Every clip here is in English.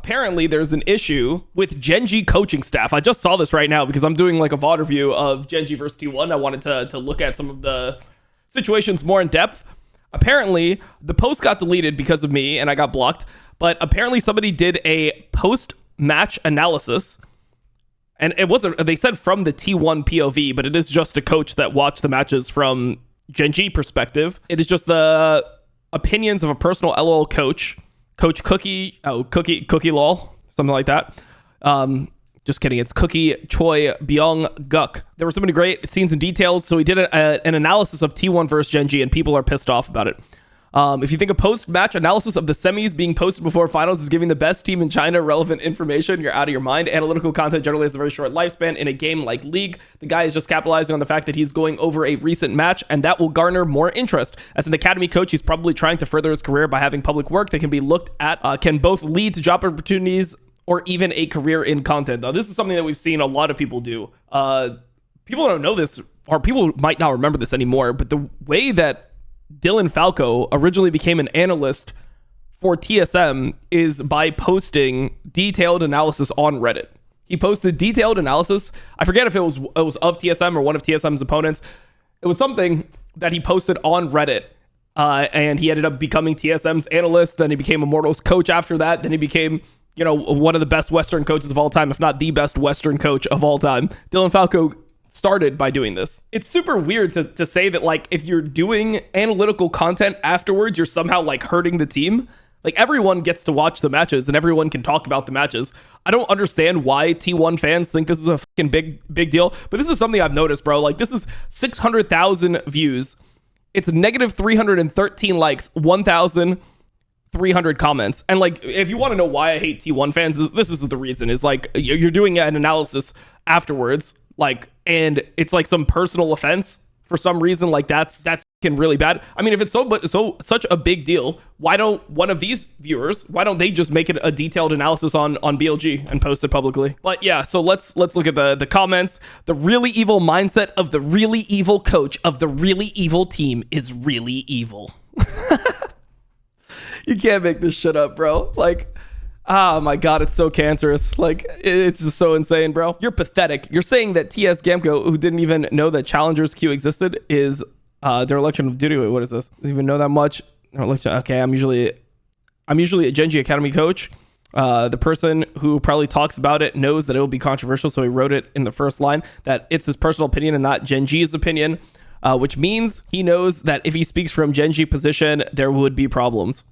apparently there's an issue with GenG coaching staff. I just saw this right now because I'm doing like a VOD review of GenG versus T1. I wanted to look at some of the situations more in depth. Apparently, the post got deleted because of me and I got blocked. But apparently somebody did a post-match analysis. And it wasn't, they said from the T1 POV, but it is just a coach that watched the matches from GenG perspective. It is just the opinions of a personal LOL coach. Coach Cookie Lol, something like that. Just kidding. It's Cookie Choi Byung Guk. There were so many great scenes and details. So he did an analysis of T1 versus GenG, and people are pissed off about it. If you think a post-match analysis of the semis being posted before finals is giving the best team in China relevant information, you're out of your mind. Analytical content generally has a very short lifespan in a game like League. The guy is just capitalizing on the fact that he's going over a recent match, and that will garner more interest. As an academy coach, he's probably trying to further his career by having public work that can be looked at, can both lead to job opportunities or even a career in content. Now, this is something that we've seen a lot of people do. People don't know this, or people might not remember this anymore, but the way that Dylan Falco originally became an analyst for TSM is by posting detailed analysis on Reddit. He posted detailed analysis. I forget if it was of TSM or one of TSM's opponents. It was something that he posted on Reddit. And he ended up becoming TSM's analyst. Then he became Immortal's coach after that. Then he became, one of the best Western coaches of all time, if not the best Western coach of all time. Dylan Falco started by doing this. It's super weird to say that, like, if you're doing analytical content afterwards, you're somehow like hurting the team. Like, everyone gets to watch the matches and everyone can talk about the matches. I don't understand why T1 fans think this is a fucking big deal, but this is something I've noticed, bro. Like, this is 600,000 views. It's negative 313 likes, 1,300 comments. And like, if you want to know why I hate T1 fans, this is the reason. Is like, you're doing an analysis afterwards, like, and it's like some personal offense for some reason. Like, that's really bad. I mean, if it's such a big deal, why don't one of these viewers, why don't they just make it a detailed analysis on BLG and post it publicly? But yeah, so let's look at the comments. The really evil mindset of the really evil coach of the really evil team is really evil. You can't make this shit up, bro. Like, oh my god, it's so cancerous. Like, it's just so insane, bro. You're pathetic. You're saying that TS Gamco, who didn't even know that Challengers Queue existed, is their election of duty. Wait, what is this? Doesn't even know that much. Okay, I'm usually a GenG Academy coach. The person who probably talks about it knows that it will be controversial, so he wrote it in the first line that it's his personal opinion and not GenG's opinion, which means he knows that if he speaks from GenG position, there would be problems.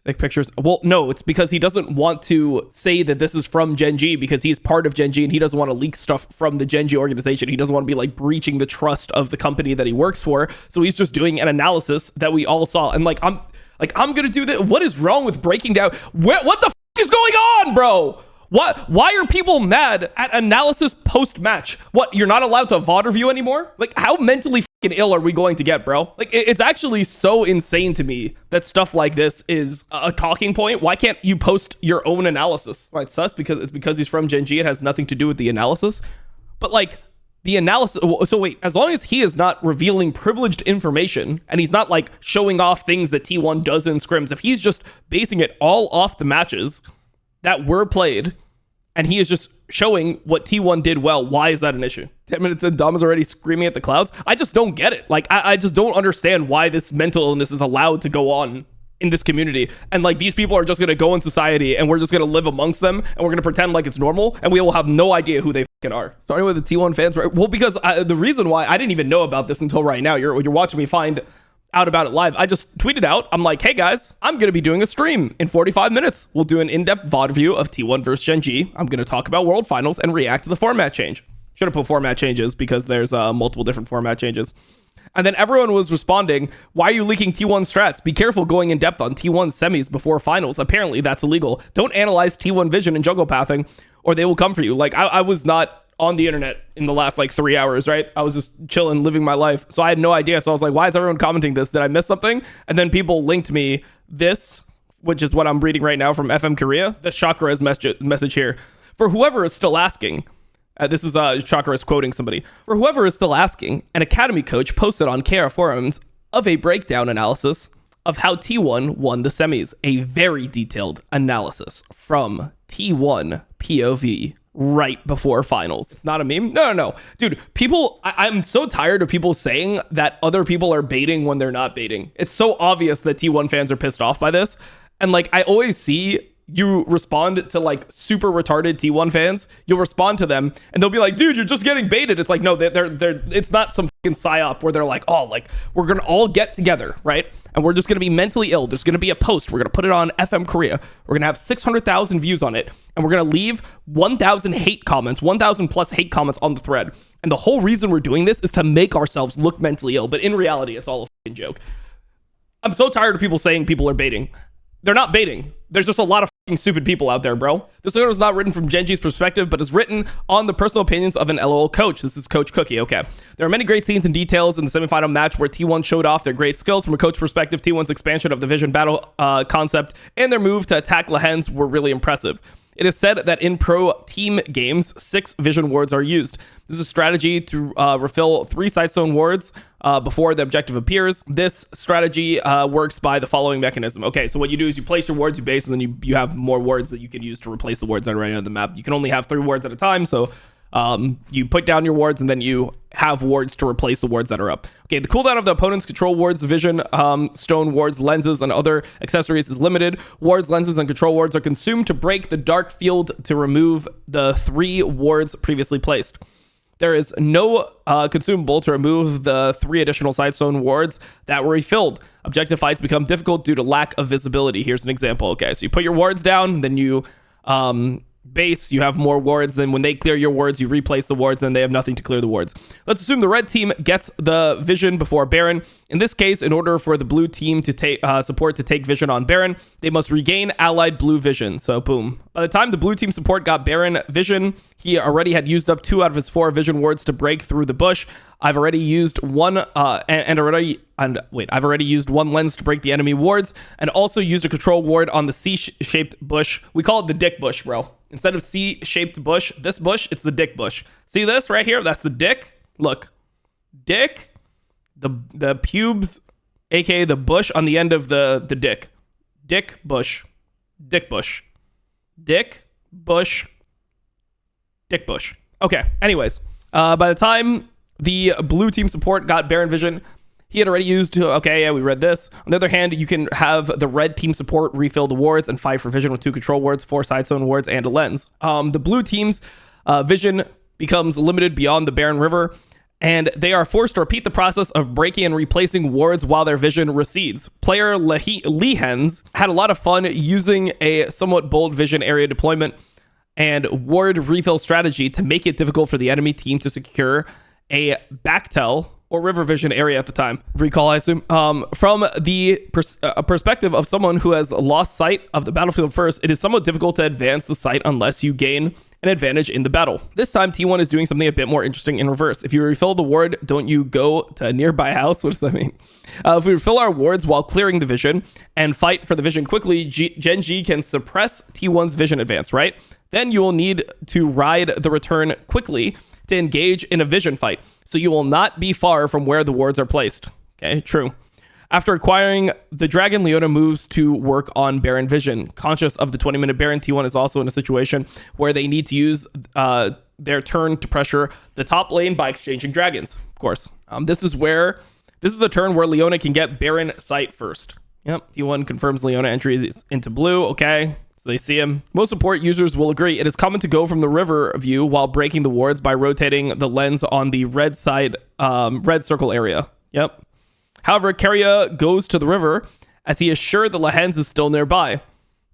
Like pictures. Well, no, it's because he doesn't want to say that this is from GenG because he's part of GenG and he doesn't want to leak stuff from the GenG organization. He doesn't want to be like breaching the trust of the company that he works for. So he's just doing an analysis that we all saw. And I'm going to do this. What is wrong with breaking down? What the is going on, bro? Why are people mad at analysis post-match? What, you're not allowed to VOD review anymore? Like, how mentally fucking ill are we going to get, bro? Like, it's actually so insane to me that stuff like this is a talking point. Why can't you post your own analysis? Well, it's sus because he's from GenG. It has nothing to do with the analysis. But like, the analysis, so wait, as long as he is not revealing privileged information and he's not like showing off things that T1 does in scrims, if he's just basing it all off the matches that were played, and he is just showing what T1 did well, why is that an issue? 10 minutes in, Dom is already screaming at the clouds. I just don't get it. Like, I just don't understand why this mental illness is allowed to go on in this community. And like, these people are just going to go in society and we're just going to live amongst them and we're going to pretend like it's normal and we will have no idea who they fucking are. Starting with the T1 fans, right? Well, because the reason why I didn't even know about this until right now, you're watching me find out about it live. I just tweeted out, I'm like, hey guys, I'm going to be doing a stream in 45 minutes. We'll do an in-depth VOD review of T1 versus GenG. I'm going to talk about World Finals and react to the format change. Should have put format changes because there's multiple different format changes. And then everyone was responding, why are you leaking T1 strats? Be careful going in depth on T1 semis before finals. Apparently that's illegal. Don't analyze T1 vision and jungle pathing or they will come for you. Like, I was not on the internet in the last like 3 hours, right? I was just chilling, living my life. So I had no idea. So I was like, why is everyone commenting this? Did I miss something? And then people linked me this, which is what I'm reading right now from FM Korea. The Chakra's message here. For whoever is still asking, this is Chakra's quoting somebody. For whoever is still asking, an academy coach posted on KR forums of a breakdown analysis of how T1 won the semis. A very detailed analysis from T1 POV right before finals. It's not a meme. No. Dude, people, I'm so tired of people saying that other people are baiting when they're not baiting. It's so obvious that T1 fans are pissed off by this. And like, I always see you respond to like super retarded T1 fans. You'll respond to them and they'll be like, dude, you're just getting baited. It's like, no, they're it's not some fucking psyop where they're like, oh, like we're going to all get together, right? And we're just going to be mentally ill. There's going to be a post. We're going to put it on FM Korea. We're going to have 600,000 views on it. And we're going to leave 1,000 hate comments, 1,000 plus hate comments on the thread. And the whole reason we're doing this is to make ourselves look mentally ill. But in reality, it's all a fucking joke. I'm so tired of people saying people are baiting. They're not baiting. There's just a lot of fucking stupid people out there, bro. This article is not written from GenG's perspective, but is written on the personal opinions of an LOL coach. This is Coach Cookie, okay. There are many great scenes and details in the semifinal match where T1 showed off their great skills. From a coach perspective, T1's expansion of the Vision battle concept and their move to attack Lehens were really impressive. It is said that in pro team games, 6 vision wards are used. This is a strategy to refill 3 Sightstone wards before the objective appears. This strategy works by the following mechanism. Okay, so what you do is you place your wards, you base, and then you have more wards that you can use to replace the wards that are already on the map. You can only have 3 wards at a time, so you put down your wards and then you have wards to replace the wards that are up. Okay, the cooldown of the opponent's control wards, vision, stone wards, lenses, and other accessories is limited. Wards, lenses, and control wards are consumed to break the dark field to remove the 3 wards previously placed. There is no consumable to remove the 3 additional Sightstone wards that were refilled. Objective fights become difficult due to lack of visibility. Here's an example. Okay, so you put your wards down, then you base, you have more wards. Then when they clear your wards, you replace the wards, then they have nothing to clear the wards. Let's assume the red team gets the vision before Baron. In this case, in order for the blue team to take support to take vision on Baron, they must regain allied blue vision. So boom. By the time the blue team support got Baron vision, he already had used up 2 out of his 4 vision wards to break through the bush. I've already used one I've already used 1 lens to break the enemy wards, and also used a control ward on the C-shaped bush. We call it the dick bush, bro. Instead of C-shaped bush, this bush, it's the dick bush. See this right here? That's the dick. Look, dick, the pubes, aka the bush on the end of the dick. Dick bush, dick bush, dick bush, dick bush. Okay. Anyways, by the time the blue team support got Baron vision, he had already used, okay, yeah, we read this. On the other hand, you can have the red team support refill the wards and fight for vision with 2 control wards, 4 Sightstone wards, and a lens. The blue team's vision becomes limited beyond the Baron River, and they are forced to repeat the process of breaking and replacing wards while their vision recedes. Player Lehens had a lot of fun using a somewhat bold vision area deployment and ward refill strategy to make it difficult for the enemy team to secure a backtel or river vision area at the time. Recall, I assume. From the perspective of someone who has lost sight of the battlefield first, it is somewhat difficult to advance the site unless you gain an advantage in the battle. This time, T1 is doing something a bit more interesting in reverse. If you refill the ward, don't you go to a nearby house? What does that mean? If we refill our wards while clearing the vision and fight for the vision quickly, GenG can suppress T1's vision advance, right? Then you will need to ride the return quickly to engage in a vision fight, so you will not be far from where the wards are placed. Okay, true. After acquiring the dragon, Leona moves to work on Baron vision. Conscious of the 20-minute Baron, T1 is also in a situation where they need to use their turn to pressure the top lane by exchanging dragons, of course. This is the turn where Leona can get Baron sight first. Yep, T1 confirms Leona entry into blue. Okay, so they see him. Most support users will agree it is common to go from the river view while breaking the wards by rotating the lens on the red side, red circle area. Yep. However, Keria goes to the river as he is sure the Lehens is still nearby.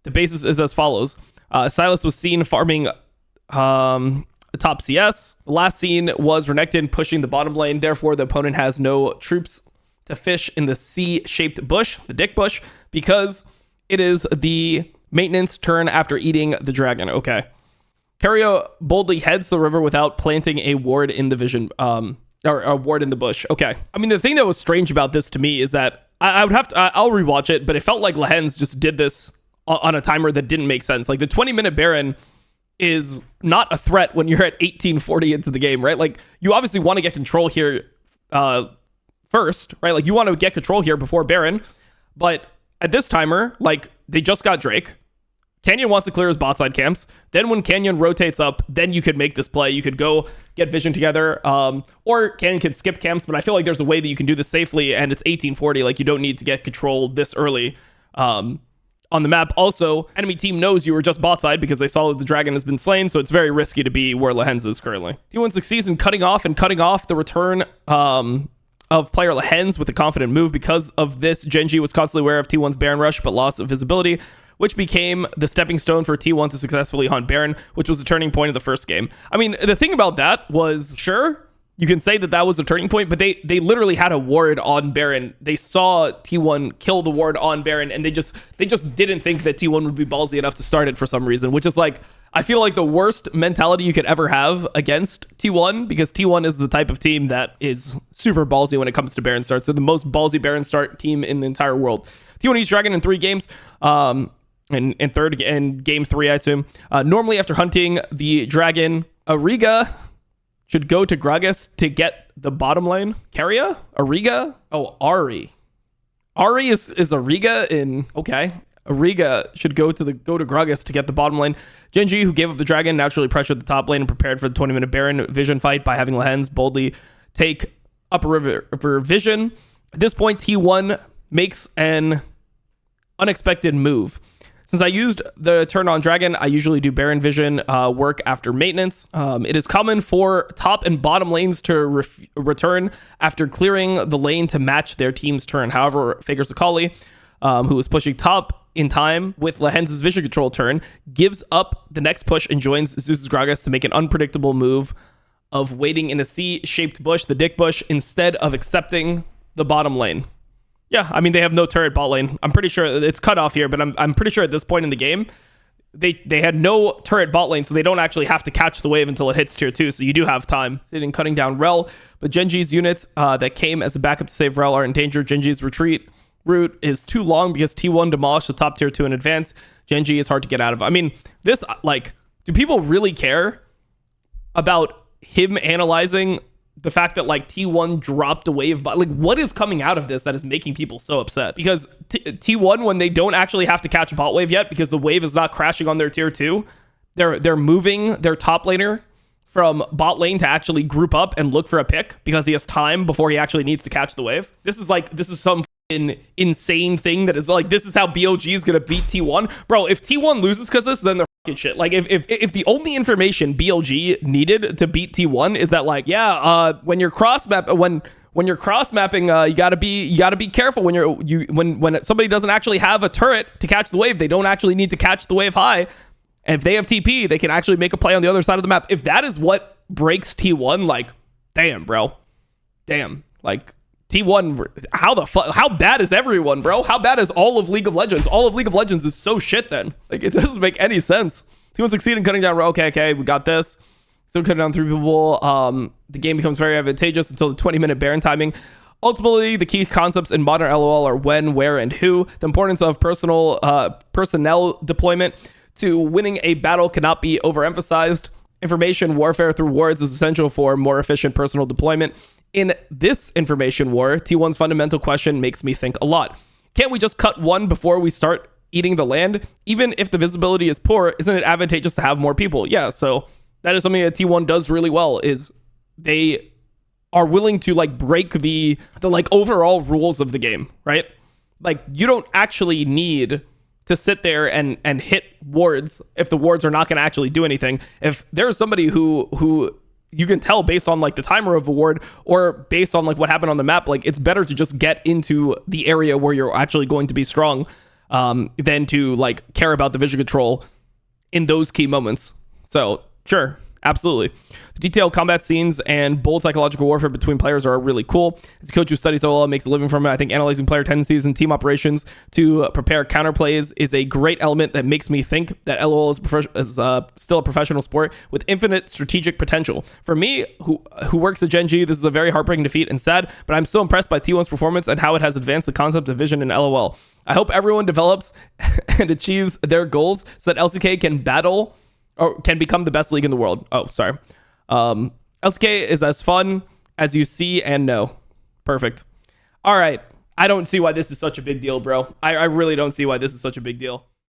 The basis is as follows. Silas was seen farming top CS. The last scene was Renekton pushing the bottom lane. Therefore, the opponent has no troops to fish in the C-shaped bush, the dick bush, because it is the maintenance turn after eating the dragon. Okay. Keria boldly heads to the river without planting a ward in the vision, or a ward in the bush. Okay. I mean, the thing that was strange about this to me is that I would have to, I'll rewatch it, but it felt like Lehens just did this on a timer that didn't make sense. Like the 20-minute Baron is not a threat when you're at 1840 into the game, right? Like you obviously want to get control here first, right? Like you want to get control here before Baron, but at this timer, like they just got Drake. Canyon wants to clear his bot side camps. Then when Canyon rotates up, then you could make this play. You could go get vision together, or Canyon can skip camps, but I feel like there's a way that you can do this safely, and it's 1840. Like, you don't need to get control this early on the map. Also, enemy team knows you were just bot side because they saw that the dragon has been slain, so it's very risky to be where Lehens is currently. T1 succeeds in cutting off the return of player Lehens with a confident move. Because of this, GenG was constantly aware of T1's Baron rush, but loss of visibility, which became the stepping stone for T1 to successfully hunt Baron, which was the turning point of the first game. I mean, the thing about that was, sure, you can say that was a turning point, but they literally had a ward on Baron. They saw T1 kill the ward on Baron, and they just didn't think that T1 would be ballsy enough to start it for some reason, which is like, I feel like the worst mentality you could ever have against T1, because T1 is the type of team that is super ballsy when it comes to Baron starts. They're the most ballsy Baron start team in the entire world. T1 eats Dragon in 3 games. In game 3, I assume. Normally, after hunting the dragon, Ariga should go to Gragas to get the bottom lane. Keria? Ariga? Oh, Ari. Ari is Ariga in... Okay. Ariga should go to Gragas to get the bottom lane. GenG, who gave up the dragon, naturally pressured the top lane and prepared for the 20-minute Baron vision fight by having Lehens boldly take upper river vision. At this point, T1 makes an unexpected move. Since I used the turn on dragon, I usually do Baron vision work after maintenance. It is common for top and bottom lanes to return after clearing the lane to match their team's turn. However, Faker's Akali, who was pushing top in time with Lehens' vision control turn, gives up the next push and joins Zeus's Gragas to make an unpredictable move of waiting in a C-shaped bush, the dick bush, instead of accepting the bottom lane. Yeah, I mean, they have no turret bot lane. I'm pretty sure it's cut off here, but I'm pretty sure at this point in the game, they had no turret bot lane, so they don't actually have to catch the wave until it hits tier 2, so you do have time. Sitting cutting down Rel, but GenG's units that came as a backup to save Rel are in danger. GenG's retreat route is too long because T1 demolished the top tier 2 in advance. GenG is hard to get out of. I mean, this, like, do people really care about him analyzing the fact that like T1 dropped a wave, but like, what is coming out of this that is making people so upset? Because T1, when they don't actually have to catch a bot wave yet because the wave is not crashing on their tier 2, they're moving their top laner from bot lane to actually group up and look for a pick because he has time before he actually needs to catch the wave. This is some insane thing that is like, this is how BLG is gonna beat T1. Bro, if T1 loses because of this, then they're shit. Like, if the only information BLG needed to beat T1 is that, like, yeah, when you're cross mapping, you gotta be careful when somebody doesn't actually have a turret to catch the wave. They don't actually need to catch the wave high. And if they have TP, they can actually make a play on the other side of the map. If that is what breaks T1, like, damn, bro, damn, like. T1, how bad is everyone, bro? How bad is all of League of Legends? All of League of Legends is so shit then. Like, it doesn't make any sense. T1 succeed in cutting down. Okay, we got this. Still cutting down 3 people. The game becomes very advantageous until the 20-minute Baron timing. Ultimately, the key concepts in modern LOL are when, where, and who. The importance of personnel deployment to winning a battle cannot be overemphasized. Information warfare through wards is essential for more efficient personal deployment. In this information war, T1's fundamental question makes me think a lot. Can't we just cut one before we start eating the land? Even if the visibility is poor, isn't it advantageous to have more people? Yeah, so that is something that T1 does really well, is they are willing to like break the like overall rules of the game, right? Like, you don't actually need to sit there and hit wards if the wards are not going to actually do anything. If there's somebody who you can tell based on like the timer of a ward or based on like what happened on the map, like, it's better to just get into the area where you're actually going to be strong than to like care about the vision control in those key moments. So sure, absolutely. The detailed combat scenes and bold psychological warfare between players are really cool. As a coach who studies LOL and makes a living from it, I think analyzing player tendencies and team operations to prepare counterplays is a great element that makes me think that LOL is still a professional sport with infinite strategic potential. For me, who works at GenG, this is a very heartbreaking defeat and sad, but I'm still impressed by T1's performance and how it has advanced the concept of vision in LOL. I hope everyone develops and achieves their goals so that LCK can battle or can become the best league in the world. Oh, sorry. LCK is as fun as you see and know. Perfect. All right. I don't see why this is such a big deal, bro. I really don't see why this is such a big deal.